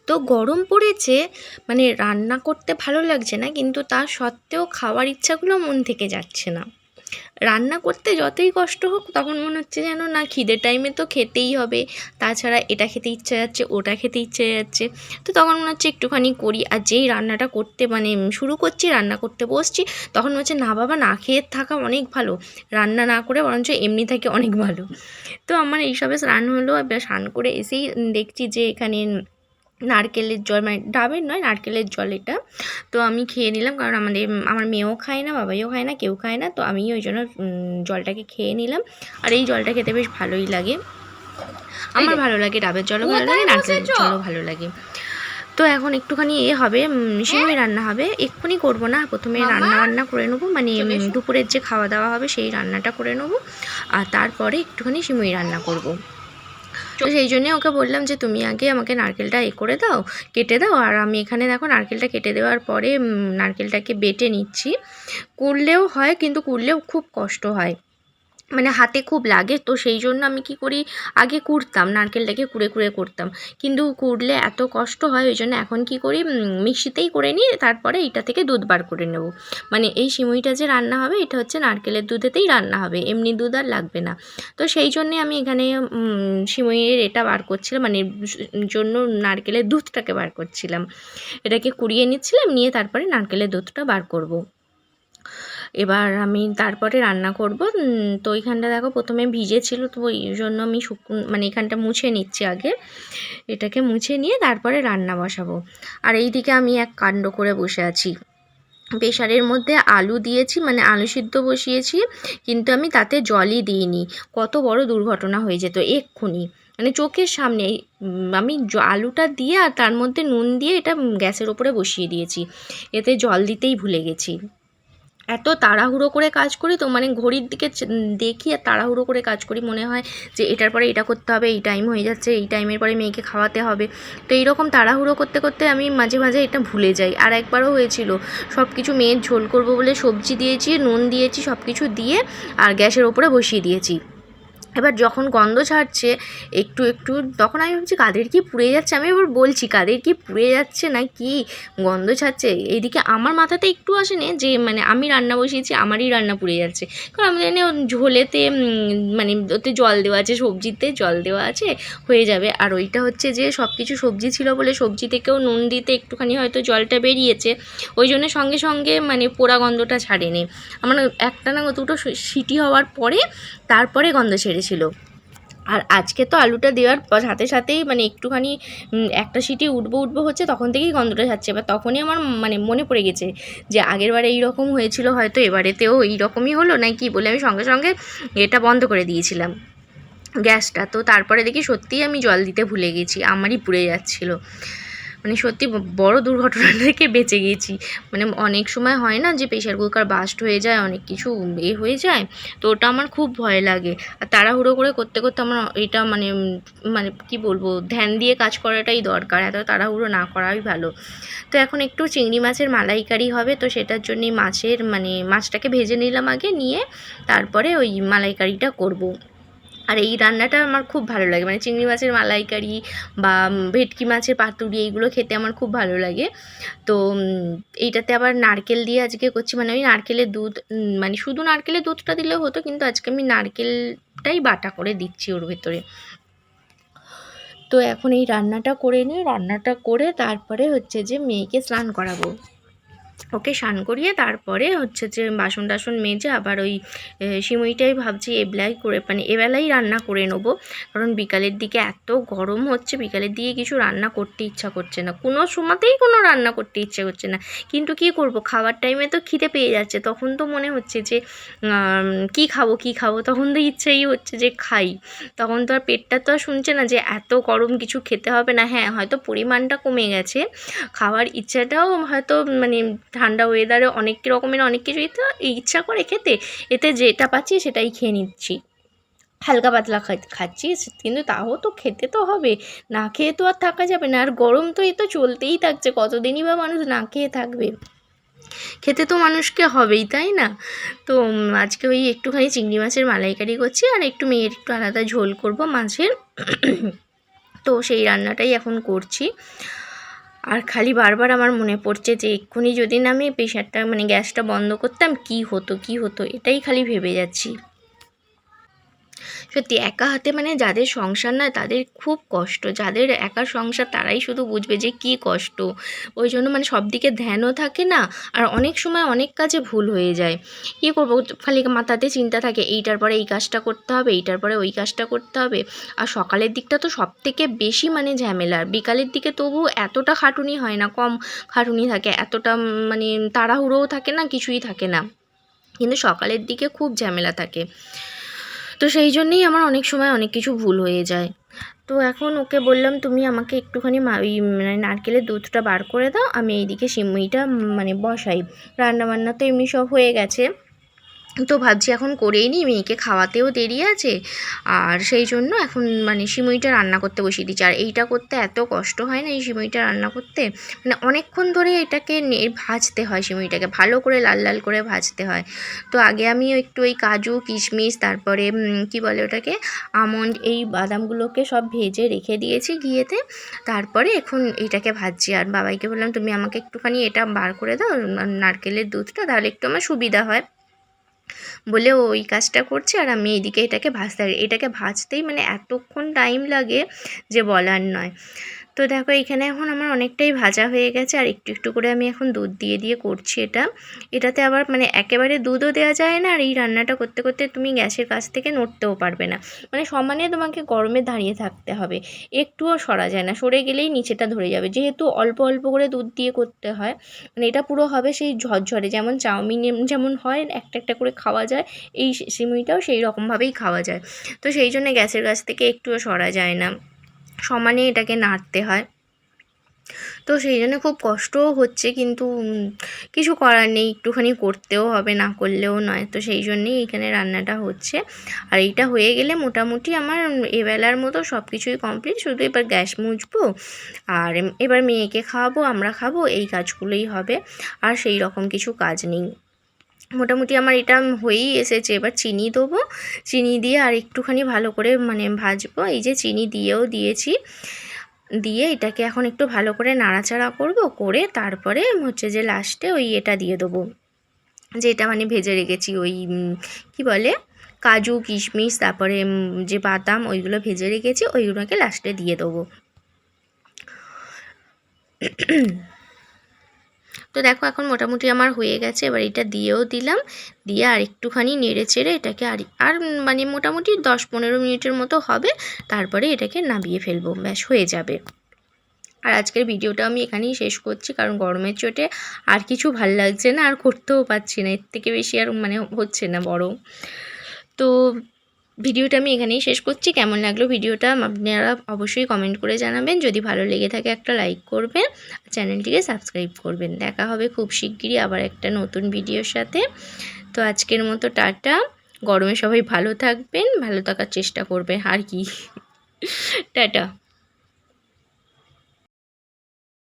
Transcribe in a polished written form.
এত গরম পড়েছে, মানে রান্না করতে ভালো লাগছে না, কিন্তু তা সত্ত্বেও খাওয়ার ইচ্ছাগুলো মন থেকে যাচ্ছে না। রান্না করতে যতই কষ্ট হোক তখন মনে হচ্ছে যেন না, খিদের টাইমে তো খেতেই হবে, তাছাড়া এটা খেতে ইচ্ছা যাচ্ছে, ওটা খেতে ইচ্ছে যাচ্ছে। তো তখন মনে হচ্ছে একটুখানি করি, আর যেই রান্নাটা করতে মানে শুরু করছি, রান্না করতে বসছি, তখন মনে হচ্ছে না বাবা, না খেয়ে থাকা অনেক ভালো, রান্না না করে বরঞ্চ এমনি থাকে অনেক ভালো। তো আমার এইসবে স্নান হলো, এবার স্নান করে এসেই দেখছি যে এখানে নারকেলের জল, মানে ডাবের নয়, নারকেলের জল এটা। তো আমি খেয়ে নিলাম, কারণ আমার মেয়েও খায় না, বাবাইও খায় না, কেউ খায় না, তো আমি ওই জন্য জলটাকে খেয়ে নিলাম। আর এই জলটা খেতে বেশ ভালোই লাগে, আমার ভালো লাগে, ডাবের জলও ভালো লাগে, নারকেলের জলও ভালো লাগে। তো এখন একটুখানি হবে, সিমুই রান্না হবে, এক্ষুনি করবো না, প্রথমে রান্না করে নেবো, মানে দুপুরের যে খাওয়া দাওয়া হবে সেই রান্নাটা করে নেবো, আর তারপরে একটুখানি সিমুই রান্না করবো। তো সেই জন্যে ওকে বললাম যে তুমি আগে আমাকে নারকেলটা করে দাও, কেটে দাও, আর আমি এখানে দেখো নারকেলটা কেটে দেওয়ার পরে নারকেলটাকে বেটে নিচ্ছি। কুড়লেও হয়, কিন্তু কুড়লেও খুব কষ্ট হয়, মানে হাতে খুব লাগে। তো সেই জন্য আমি কি করি, আগে কুড়তাম, নারকেলটাকে কুড়ে কুড়ে করতাম, কিন্তু কুড়লে এত কষ্ট হয়, ওই জন্য এখন কি করি, মিক্সিতেই করে নিই, তারপরে এইটা থেকে দুধ বার করে নেব। মানে এই সিমুইটা যে রান্না হবে, এটা হচ্ছে নারকেলের দুধেতেই রান্না হবে, এমনি দুধ আর লাগবে না। তো সেই জন্যে আমি এখানে সিমুইয়ের এটা বার করছিলাম, মানে জন্য নারকেলের দুধটাকে বার করছিলাম, এটাকে কুড়িয়ে নিচ্ছিলাম, নিয়ে তারপরে নারকেলের দুধটা বার করব। এবার আমি তারপরে রান্না করব। তো এইখানটা দেখো প্রথমে ভিজেছিল, তো ওই জন্য আমি মানে এখানটা মুছে নিচ্ছি আগে, এটাকে মুছে নিয়ে তারপরে রান্না বসাবো। আর এই দিকে আমি এক কাণ্ড করে বসে আছি, প্রেশারের মধ্যে আলু দিয়েছি, মানে আলু সিদ্ধ বসিয়েছি, কিন্তু আমি তাতে জলই দিইনি। কত বড় দুর্ঘটনা হয়ে যেত এক্ষুনি, মানে চোখের সামনে। আমি আলুটা দিয়ে আর তার মধ্যে নুন দিয়ে এটা গ্যাসের ওপরে বসিয়ে দিয়েছি, এতে জল দিতেই ভুলে গেছি। এত তাড়াহুড়ো করে কাজ করি, তো মানে ঘড়ির দিকে দেখি আর তাড়াহুড়ো করে কাজ করি, মনে হয় যে এটার পরে এটা করতে হবে, এই টাইম হয়ে যাচ্ছে, এই টাইমের পরে মেয়েকে খাওয়াতে হবে। তো এইরকম তাড়াহুড়ো করতে করতে আমি মাঝে মাঝে এটা ভুলে যাই। আর একবারও হয়েছিল, সব কিছু মেয়ের ঝোল করবো বলে সবজি দিয়েছি, নুন দিয়েছি, সব কিছু দিয়ে আর গ্যাসের ওপরে বসিয়ে দিয়েছি। এবার যখন গন্ধ ছাড়ছে একটু একটু, তখন আমি ভাবছি কাদের কি পুড়ে যাচ্ছে, আমি এবার বলছি কাদের কি পুড়ে যাচ্ছে না কি গন্ধ ছাড়ছে। এইদিকে আমার মাথাতে একটু আসেনি যে মানে আমি রান্না বসিয়েছি, আমারই রান্না পুড়ে যাচ্ছে, কারণ আমি জানি ঝোলেতে মানে ওতে জল দেওয়া আছে, সবজিতে জল দেওয়া আছে, হয়ে যাবে। আর ওইটা হচ্ছে যে সব কিছু সবজি ছিল বলে সবজি থেকেও নুন দিতে একটুখানি হয়তো জলটা বেরিয়েছে, ওই জন্য সঙ্গে সঙ্গে মানে পোড়া গন্ধটা ছাড়েনি। আমার একটা না দুটো সিটি হওয়ার পরে তারপরে গন্ধ ছেড়েছিল। আর আজকে তো আলুটা দেওয়ার সাথে সাথেই মানে একটুখানি একটা সিটি উঠবো হচ্ছে, তখন থেকেই গন্ধটা ছাড়ছে। এবার তখনই আমার মানে মনে পড়ে গেছে যে আগেরবারে এইরকম হয়েছিল, হয়তো এবারেতেও এইরকমই হলো নাকি, বলে আমি সঙ্গে সঙ্গে এটা বন্ধ করে দিয়েছিলাম গ্যাসটা। তো তারপরে দেখি সত্যিই আমি জল দিতে ভুলে গেছি, আমারই পুড়ে যাচ্ছিলো। মানে সত্যি বড় দুর্ঘটনা থেকে বেঁচে গেছি। মানে অনেক সময় হয় না যে প্রেশার কুকার বাস্ট হয়ে যায়, অনেক কিছু হয়ে যায়, তো ওটা আমার খুব ভয় লাগে। আর তাড়াহুড়ো করে করতে করতে আমার এটা মানে মানে কী বলবো, ধ্যান দিয়ে কাজ করাটাই দরকার, এত তাড়াহুড়ো না করাই ভালো। তো এখন একটু চিংড়ি মাছের মালাইকারি হবে, তো সেটার জন্যই মানে মাছটাকে ভেজে নিলাম আগে, নিয়ে তারপরে ওই মালাইকারিটা করব। আর এই রান্নাটা আমার খুব ভালো লাগে, মানে চিংড়ি মাছের মালাইকারি বা ভেটকি মাছের পাতুরি, এইগুলো খেতে আমার খুব ভালো লাগে। তো এইটাতে আবার নারকেল দিয়ে আজকে করছি, মানে আমি নারকেলের দুধ, মানে শুধু নারকেলের দুধটা দিলেও হতো, কিন্তু আজকে আমি নারকেলটাই বাটা করে দিচ্ছি ওর ভেতরে। তো এখন এই রান্নাটা করে নিই, রান্নাটা করে তারপরে হচ্ছে যে মেয়েকে স্নান করাবো, ওকে স্নান করিয়ে তারপরে হচ্ছে যে বাসন টাসন মেজে আবার ওই সিমুইটাই ভাবছি এবেলাই রান্না করে নেবো, কারণ বিকালের দিকে এত গরম হচ্ছে, বিকালের দিকে কিছু রান্না করতে ইচ্ছা করছে না, কোনো সময়তেই কোনো রান্না করতে ইচ্ছা করছে না। কিন্তু কি করব, খাওয়ার টাইমে তো খিদে পেয়ে যাচ্ছে, তখন তো মনে হচ্ছে যে কি খাবো, তখন তো ইচ্ছেই হচ্ছে যে খাই। তখন তো আর পেটটা তো আর শুনছে না যে এত গরম কিছু খেতে হবে না। হ্যাঁ, হয়তো পরিমাণটা কমে গেছে, খাওয়ার ইচ্ছাটাও হয়তো মানে ঠান্ডা ওয়েদারে অনেক রকমের অনেক কিছুই তো ইচ্ছা করে খেতে, এতে যেটা পাচ্ছি সেটাই খেয়ে নিচ্ছি, হালকা পাতলা খাচ্ছি, কিন্তু তাও তো খেতে তো হবে, না খেয়ে তো আর থাকা যাবে না। আর গরম তো এ তো চলতেই থাকছে, কতদিনই বা মানুষ না খেয়ে থাকবে, খেতে তো মানুষকে হবেই, তাই না? তো আজকে ওই একটুখানি চিংড়ি মাছের মালাইকারি করছি, আর একটু মেয়ের একটু আলাদা ঝোল করব মাছের। তো সেই রান্নাটাই এখন করছি। আর খালি বারবার আমার মনে পড়ছে যে এক্ষুনি যদি না আমি প্রেশারটা মানে গ্যাসটা বন্ধ করতাম কী হতো এটাই খালি ভেবে যাচ্ছি। সত্যি একা হাতে মানে যাদের সংসার না তাদের খুব কষ্ট, যাদের একা সংসার তারাই শুধু বুঝবে যে কী কষ্ট। ওই জন্য মানে সব দিকে ধ্যানও থাকে না, আর অনেক সময় অনেক কাজে ভুল হয়ে যায়। কী করবো, খালি মাথাতে চিন্তা থাকে এইটার পরে এই কাজটা করতে হবে, এইটার পরে ওই কাজটা করতে হবে। আর সকালের দিকটা তো সব থেকে বেশি মানে ঝামেলার, বিকালের দিকে তবু এতটা খাটুনি হয় না, কম খাটুনি থাকে, এতটা মানে তাড়াহুড়োও থাকে না, কিছুই থাকে না, কিন্তু সকালের দিকে খুব ঝামেলা থাকে। তো সেই জন্যেই আমার অনেক সময় অনেক কিছু ভুল হয়ে যায়। তো এখন ওকে বললাম তুমি আমাকে একটুখানি ওই মানে নারকেলের দুধটা বার করে দাও, আমি এইদিকে সিমুইটা মানে বসাই। রান্নাবান্না তো এমনি সব হয়ে গেছে, তো ভাবছি এখন করেই নিই, মেয়েকে খাওয়াতেও দেরি আছে, আর সেই জন্য এখন মানে সিমুইটা রান্না করতে বসিয়ে দিচ্ছি। আর এইটা করতে এত কষ্ট হয় না, এই সিমুইটা রান্না করতে, মানে অনেকক্ষণ ধরে এটাকে ভাজতে হয়, সিমুইটাকে ভালো করে লাল লাল করে ভাজতে হয়। তো আগে আমি একটু ওই কাজু কিশমিশ তারপরে কি বলে ওটাকে আমন্ড, এই বাদামগুলোকে সব ভেজে রেখে দিয়েছি ঘিয়েতে, তারপরে এখন এইটাকে ভাজছি। আর বাবাইকে বললাম তুমি আমাকে একটুখানি এটা বার করে দাও নারকেলের দুধটা, তাহলে একটু আমার সুবিধা হয় বলে ও ওই কাজটা করছে, আর আমি এইদিকে এটাকে এটাকে ভাজতেই মানে এতক্ষণ টাইম লাগে যে বলার নয়। তো দেখো এখানে এখন আমার অনেকটাই ভাজা হয়ে গেছে, আর একটু একটু করে আমি এখন দুধ দিয়ে দিয়ে করছি এটাতে আবার মানে একেবারে দুধও দেওয়া যায় না, আর এই রান্নাটা করতে করতে তুমি গ্যাসের কাছ থেকে নড়তেও পারবে না, মানে সমানে তোমাকে গরমে দাঁড়িয়ে থাকতে হবে, একটুও সরা যায় না, সরে গেলেই নিচেটা ধরে যাবে, যেহেতু অল্প অল্প করে দুধ দিয়ে করতে হয়। মানে এটা পুরো হবে সেই ঝরঝরে, যেমন চাউমিন যেমন হয় একটা একটা করে খাওয়া যায়, এই সিমুইটাও সেই রকমভাবেই খাওয়া যায়। তো সেই জন্য গ্যাসের কাছ থেকে একটুও সরা যায় না, সমানে এটাকে নাড়তে হয়। তো সেই জন্য খুব কষ্টও হচ্ছে, কিন্তু কিছু করার নেই, একটুখানি করতেও হবে, না করলেও নয়। তো সেই জন্যেই এইখানে রান্নাটা হচ্ছে, আর এইটা হয়ে গেলে মোটামুটি আমার এবেলার মতো সব কিছুই কমপ্লিট, শুধু এবার গ্যাস মুছবো আর এবার মেয়েকে খাওয়াবো, আমরা খাবো, এই কাজগুলোই হবে, আর সেই রকম কিছু কাজ নেই। মোটামুটি আমার এটা হয়েই এসেছে, এবার চিনি দেবো, চিনি দিয়ে আর একটুখানি ভালো করে মানে ভাজবো, এই যে চিনি দিয়েও দিয়েছি, দিয়ে এটাকে এখন একটু ভালো করে নাড়াচাড়া করব, করে তারপরে হচ্ছে যে লাস্টে ওই এটা দিয়ে দেবো, যেটা মানে ভেজে রেখেছি ওই কি বলে কাজু কিশমিশ তারপরে যে বাদাম ওইগুলো ভেজে রেখেছি, ওইগুলোকে লাস্টে দিয়ে দেবো। তো দেখো এখন মোটামুটি আমার হয়ে গেছে, এবার এটা দিয়েও দিলাম, দিয়ে আর একটুখানি নেড়ে চেড়ে এটাকে আর মানে মোটামুটি 10-15 মিনিটের মতো হবে, তারপরে এটাকে নামিয়ে ফেলবো, ব্যাস হয়ে যাবে। আর আজকের ভিডিওটা আমি এখানেই শেষ করছি, কারণ গরমের চোটে আর কিছু ভাল লাগছে না, আর করতেও পারছি না, এর থেকে বেশি আর মানে হচ্ছে না বরং। তো ভিডিওটা আমি এখানেই শেষ করছি। কেমন লাগলো ভিডিওটা আপনারা অবশ্যই কমেন্ট করে জানাবেন, যদি ভালো লেগে থাকে একটা লাইক করবেন, চ্যানেলটিকে সাবস্ক্রাইব করবেন। দেখা হবে খুব শিগগিরই আবার একটা নতুন ভিডিওর সাথে। তো আজকের মতো টাটা, গরমে সবাই ভালো থাকবেন, ভালো থাকার চেষ্টা করবেন আর কি। টাটা।